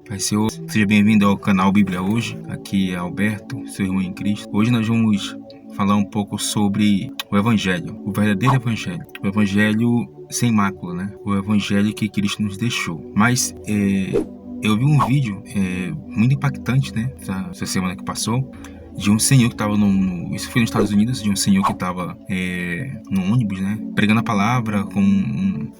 Pai Senhor, seja bem-vindo ao canal Bíblia Hoje. Aqui é Alberto, seu irmão em Cristo. Hoje nós vamos falar um pouco sobre o Evangelho, o verdadeiro Evangelho. O Evangelho sem mácula, né? O Evangelho que Cristo nos deixou. Mas eu vi um vídeo muito impactante, né? Essa semana que passou, de um senhor que estava isso foi nos Estados Unidos, de um senhor que estava no ônibus, né, pregando a palavra com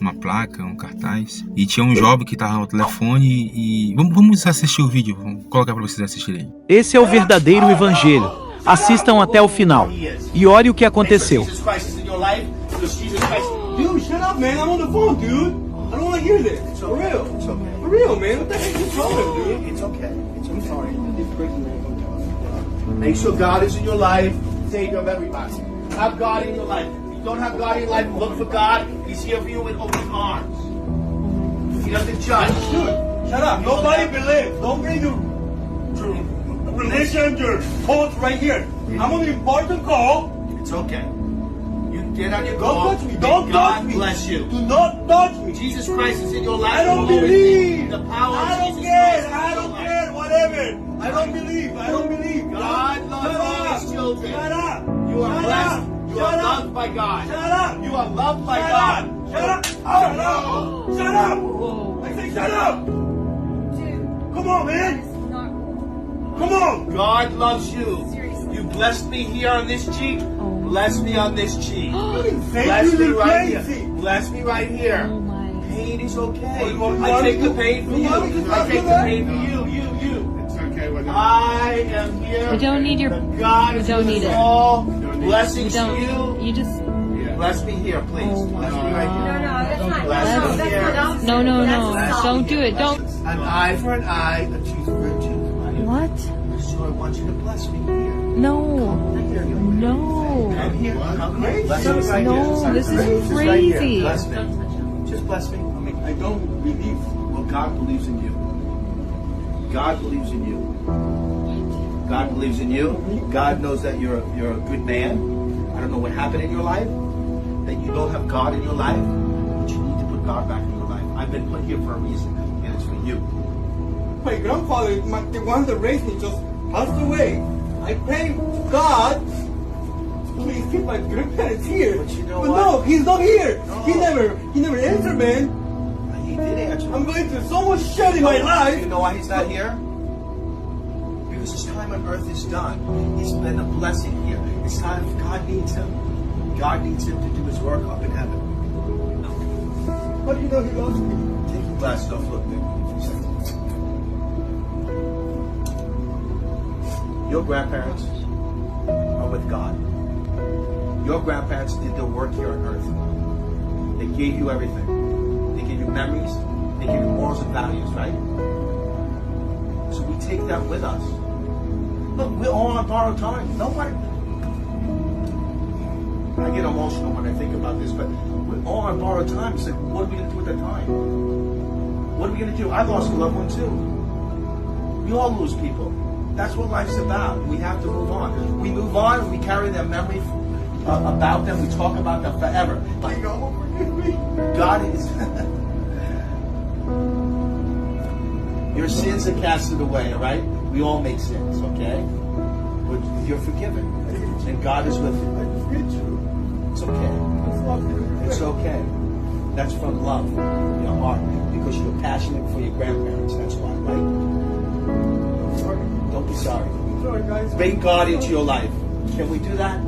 uma placa, um cartaz, e tinha um jovem que estava no telefone e vamos assistir o vídeo, vou colocar para vocês assistirem. Esse é o verdadeiro evangelho. Assistam até o final e olhe o que aconteceu. Dude, shut up, man. I'm on the phone, dude. I don't want to hear this. For real. It's okay. For real, man. What the heck is wrong with you, dude? It's okay. I'm sorry. This person, man. Make sure God is in your life, Savior of everybody. Have God in your life. If you don't have God in your life, look for God. He's here for you with open arms. He doesn't judge. Dude, shut up. Nobody believes. Don't bring your religion, your quotes right here. I'm on an important call. It's okay. You get on your Don't call. touch me. Don't touch God me. bless you. Do not touch me. Jesus Christ is in your life. I don't Always be. believe. The power of I don't Jesus care. Christ is in I your don't life. care. Whatever. I don't believe. I don't believe. God loves all his children. Shut up. You are Shut blessed. up. You Shut are up. loved by God. Shut up. You are loved by Shut God. up. Shut up. Shut up. Shut up. I say shut up. Come on, man. Come on. God loves you. You blessed me here on this cheek. Bless me on this cheek. Bless me You're right crazy. here. Bless me right here. Oh my. Pain is okay. You want- I take the pain for you you. want me to I talk take to the that? pain for you. It's okay with it. I am here. We don't need your- The God we is don't with need us it. all. You Blessings to don't. you. You just. Bless me here, please. Oh my Bless me right here. God. Bless me here. No, no, no. Don't do it. Don't. An eye for an eye, a tooth for a tooth. What? So I want you to bless me here. No. Come No. here. Come here. Bless me right No, here. this is Just right here. crazy. Bless me. Just bless me. I don't believe. Well, God believes in you. God believes in you. God believes in you. God knows that you're a good man. I don't know what happened in your life, that you don't have God in your life, but you need to put God back in your life. I've been put here for a reason, and it's for you. My grandfather, the one that raised me, just passed away. I pray God, please keep my grandparents here. But you know but what? no, he's not here. No. He never answered, man. He did answer. I'm going through so much shit in my You life. know why he's not here? Because his time on earth is done. He's been a blessing here. It's time God needs him. God needs him to do his work up in heaven. How do you know he loves me? Take your glasses off, look there. Your grandparents are with God. Your grandparents did their work here on earth. They gave you everything. They gave you memories. They gave you morals and values, right? So we take that with us. Look, we're all on borrowed time. Nobody. I get emotional when I think about this, but we're all on borrowed time. It's like, what are we going to do with that time? What are we going to do? I lost a loved one too. We all lose people. That's what life's about. We have to move on. We move on and we carry their memory about them. We talk about them forever. My God will forgive me. God is. Your sins are casted away, all right? We all make sins, okay? But you're forgiven. And God is with I you. just get you. It's okay. Just love you. It's okay. That's from love, from your heart. Because you're passionate for your grandparents. That's why, right? Sorry. Don't be sorry. Sorry, guys. Bring God into your life. Can we do that?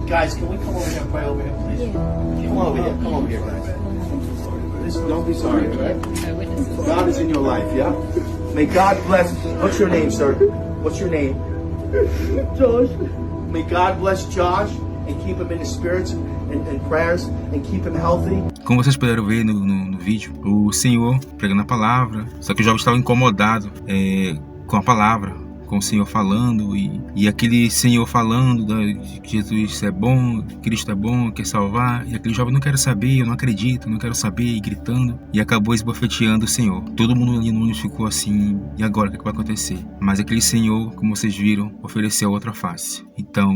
Guys, can we come over here and pray over here, please? Come over here. Come over here, guys. Listen, don't be sorry, right? God is in your life, yeah? May God bless. What's your name, sir? What's your name? Josh. May God bless Josh and keep him in his spirits and prayers and keep him healthy. Como vocês puderam ver no vídeo, o Senhor pregando a palavra, só que o jovem estava incomodado com a palavra, com o Senhor falando e aquele Senhor falando que Jesus é bom, Cristo é bom, quer salvar, e aquele jovem: não quero saber, eu não acredito, não quero saber, e gritando, e acabou esbofeteando o Senhor. Todo mundo ali no ônibus ficou assim: e agora o que vai acontecer? Mas aquele Senhor, como vocês viram, ofereceu outra face. Então,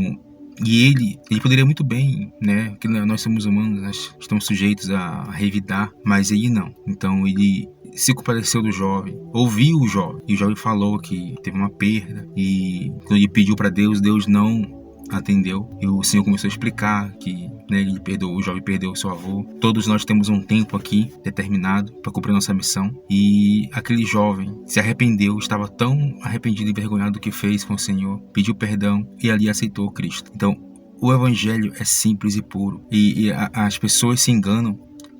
e ele poderia muito bem, né? Porque nós somos humanos, nós estamos sujeitos a revidar, mas ele não. Então ele se compadeceu do jovem, ouviu o jovem, e o jovem falou que teve uma perda, e quando ele pediu para Deus, Deus não atendeu, e o Senhor começou a explicar que, né, ele perdoou, o jovem perdeu o seu avô. Todos nós temos um tempo aqui determinado para cumprir nossa missão, e aquele jovem se arrependeu, estava tão arrependido e envergonhado do que fez com o Senhor, pediu perdão e ali aceitou Cristo. Então, o evangelho é simples e puro, e as pessoas se enganam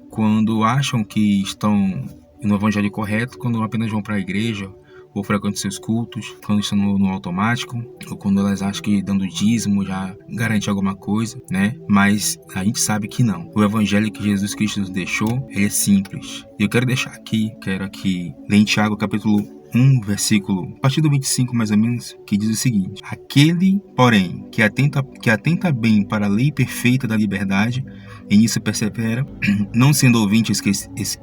quando acham que estão no evangelho correto, quando apenas vão para a igreja ou frequentam seus cultos, quando estão no automático, ou quando elas acham que dando dízimo já garante alguma coisa, né? Mas a gente sabe que não. O evangelho que Jesus Cristo nos deixou, ele é simples. E eu quero deixar aqui, ler em Tiago capítulo 1, versículo, a partir do 25 mais ou menos, que diz o seguinte: aquele, porém, que atenta bem para a lei perfeita da liberdade, e nisso persevera, não sendo ouvinte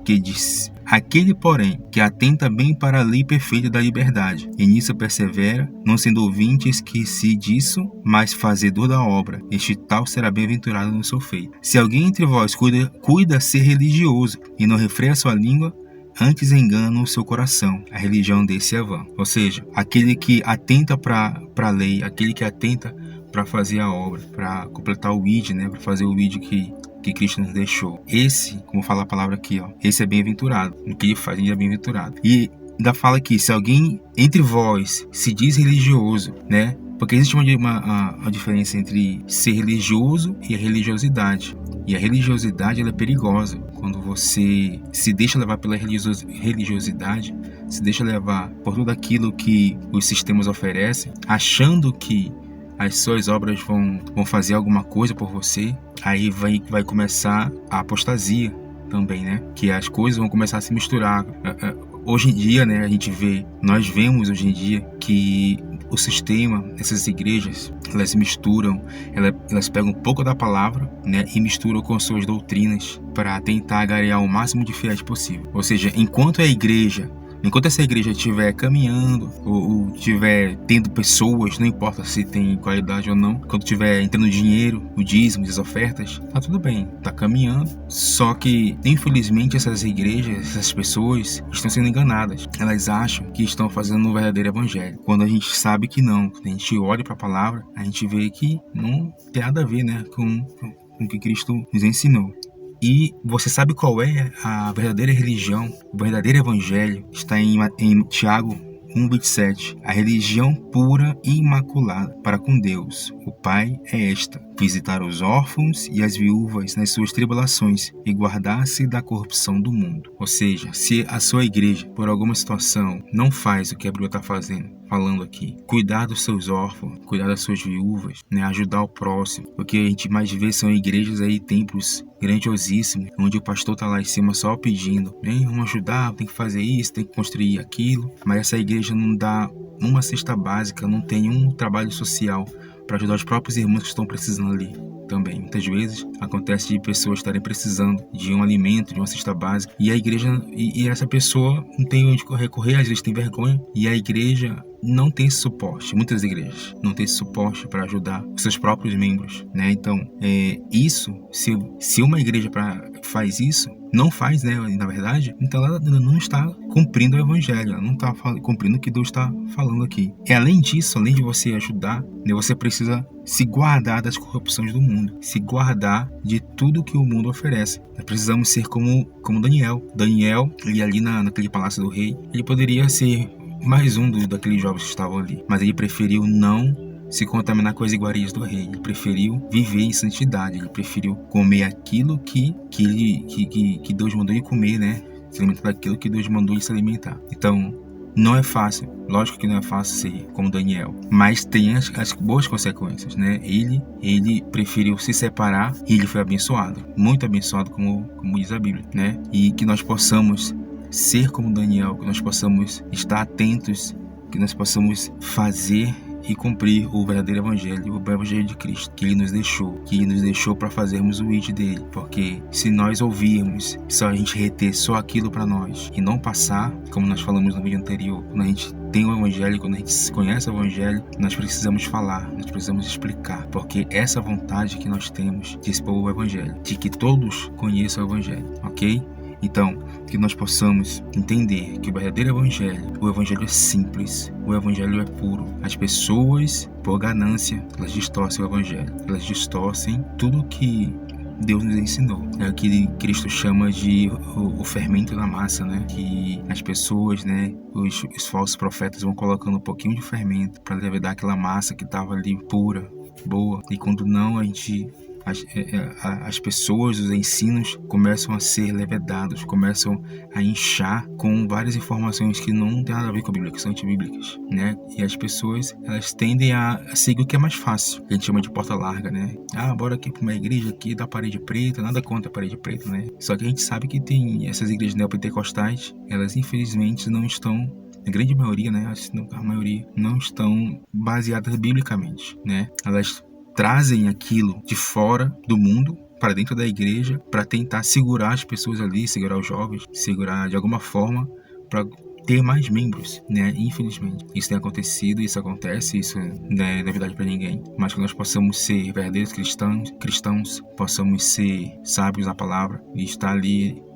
que diz. Aquele, porém, que atenta bem para a lei perfeita da liberdade, e nisso persevera, não sendo ouvinte esqueci disso, mas fazedor da obra, este tal será bem-aventurado no seu feito. Se alguém entre vós cuida ser religioso, e não refreia sua língua, antes engana o seu coração, a religião desse é vã. Ou seja, aquele que atenta para a lei, aquele que atenta para fazer a obra, para completar o ID, né, para fazer o ID que Cristo nos deixou. Esse, como fala a palavra aqui, esse é bem-aventurado. No que ele faz, ele é bem-aventurado. E ainda fala aqui, se alguém entre vós se diz religioso, né? Porque existe uma diferença entre ser religioso e a religiosidade. E a religiosidade, ela é perigosa. Quando você se deixa levar pela religiosidade, se deixa levar por tudo aquilo que os sistemas oferecem, achando que as suas obras vão fazer alguma coisa por você, aí vai começar a apostasia também, né? Que as coisas vão começar a se misturar. Hoje em dia, né, nós vemos hoje em dia que o sistema, essas igrejas, elas se misturam, elas pegam um pouco da palavra, né, e misturam com suas doutrinas para tentar agregar o máximo de fiéis possível. Ou seja, enquanto essa igreja estiver caminhando ou estiver tendo pessoas, não importa se tem qualidade ou não, quando estiver entrando dinheiro, o dízimo, as ofertas, tá tudo bem, tá caminhando. Só que, infelizmente, essas igrejas, essas pessoas estão sendo enganadas. Elas acham que estão fazendo um verdadeiro evangelho, quando a gente sabe que não. Quando a gente olha para a palavra, a gente vê que não tem nada a ver, né, com o que Cristo nos ensinou. E você sabe qual é a verdadeira religião, o verdadeiro evangelho? Está em Tiago 1,27. A religião pura e imaculada para com Deus, o Pai, é esta: visitar os órfãos e as viúvas nas suas tribulações e guardar-se da corrupção do mundo. Ou seja, se a sua igreja, por alguma situação, não faz o que a Bíblia está falando aqui, cuidar dos seus órfãos, cuidar das suas viúvas, né, ajudar o próximo, porque a gente mais vê são igrejas aí, templos grandiosíssimos, onde o pastor está lá em cima só pedindo, vamos ajudar, tem que fazer isso, tem que construir aquilo, mas essa igreja não dá uma cesta básica, não tem um trabalho social para ajudar os próprios irmãos que estão precisando ali também. Muitas vezes acontece de pessoas estarem precisando de um alimento, de uma cesta básica, e a igreja, e essa pessoa não tem onde recorrer, às vezes tem vergonha, e a igreja não tem esse suporte. Muitas igrejas não têm esse suporte para ajudar os seus próprios membros, né? Então, isso, se uma igreja faz isso, não faz, né, na verdade, então ela não está cumprindo o evangelho, ela não está cumprindo o que Deus está falando aqui. E além disso, além de você ajudar, né, você precisa se guardar das corrupções do mundo, se guardar de tudo que o mundo oferece. Nós precisamos ser como Daniel. Daniel, ele ali naquele palácio do rei, ele poderia ser mais um daqueles jovens que estavam ali, mas ele preferiu não se contaminar com as iguarias do rei. Ele preferiu viver em santidade, ele preferiu comer aquilo que Deus mandou ele comer, né? Se alimentar daquilo que Deus mandou ele se alimentar. Então, não é fácil, lógico que não é fácil ser como Daniel, mas tem as boas consequências, né? Ele preferiu se separar e ele foi abençoado, muito abençoado, como diz a Bíblia, né? E que nós possamos ser como Daniel, que nós possamos estar atentos, que nós possamos fazer e cumprir o verdadeiro evangelho, o evangelho de Cristo, que Ele nos deixou para fazermos o ID dele. Porque se nós ouvirmos, se a gente reter só aquilo para nós e não passar, como nós falamos no vídeo anterior, quando a gente tem o evangelho, quando a gente conhece o evangelho, nós precisamos falar, nós precisamos explicar, porque essa vontade que nós temos de expor o evangelho, de que todos conheçam o evangelho, ok? Então, que nós possamos entender que o verdadeiro evangelho, o evangelho é simples, o evangelho é puro. As pessoas, por ganância, elas distorcem o evangelho, elas distorcem tudo que Deus nos ensinou. É o que Cristo chama de o fermento da massa, né? Que as pessoas, né, os falsos profetas vão colocando um pouquinho de fermento para levedar aquela massa que estava ali pura, boa. E quando não, as pessoas, os ensinos começam a ser levedados, começam a inchar com várias informações que não tem nada a ver com a Bíblia, que são antibíblicas, né? E as pessoas, elas tendem a seguir o que é mais fácil, que a gente chama de porta larga, né? Bora aqui para uma igreja aqui da parede preta, nada contra a parede preta, né? Só que a gente sabe que tem essas igrejas neopentecostais, elas infelizmente não estão, a grande maioria, né? A maioria não estão baseadas biblicamente, né? Elas trazem aquilo de fora do mundo para dentro da igreja para tentar segurar as pessoas ali, segurar os jovens, segurar de alguma forma para ter mais membros, né? Infelizmente, isso tem acontecido, isso acontece, isso não é novidade para ninguém, mas que nós possamos ser verdadeiros cristãos, possamos ser sábios na palavra e estar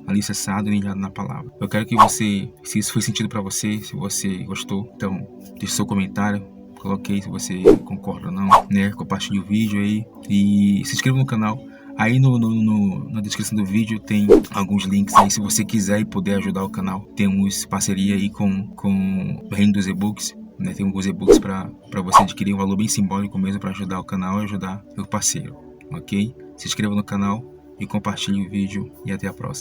alicerçado e ligado na palavra. Eu quero que você, se isso foi sentido para você, se você gostou, então deixe seu comentário, coloquei se você concorda ou não, né? Compartilhe o vídeo aí e se inscreva no canal. Aí na descrição do vídeo tem alguns links aí, se você quiser e puder ajudar o canal. Temos parceria aí com o Reino dos E-Books, né? Tem alguns e-books para você adquirir, um valor bem simbólico mesmo para ajudar o canal e ajudar o parceiro, ok? Se inscreva no canal e compartilhe o vídeo e até a próxima.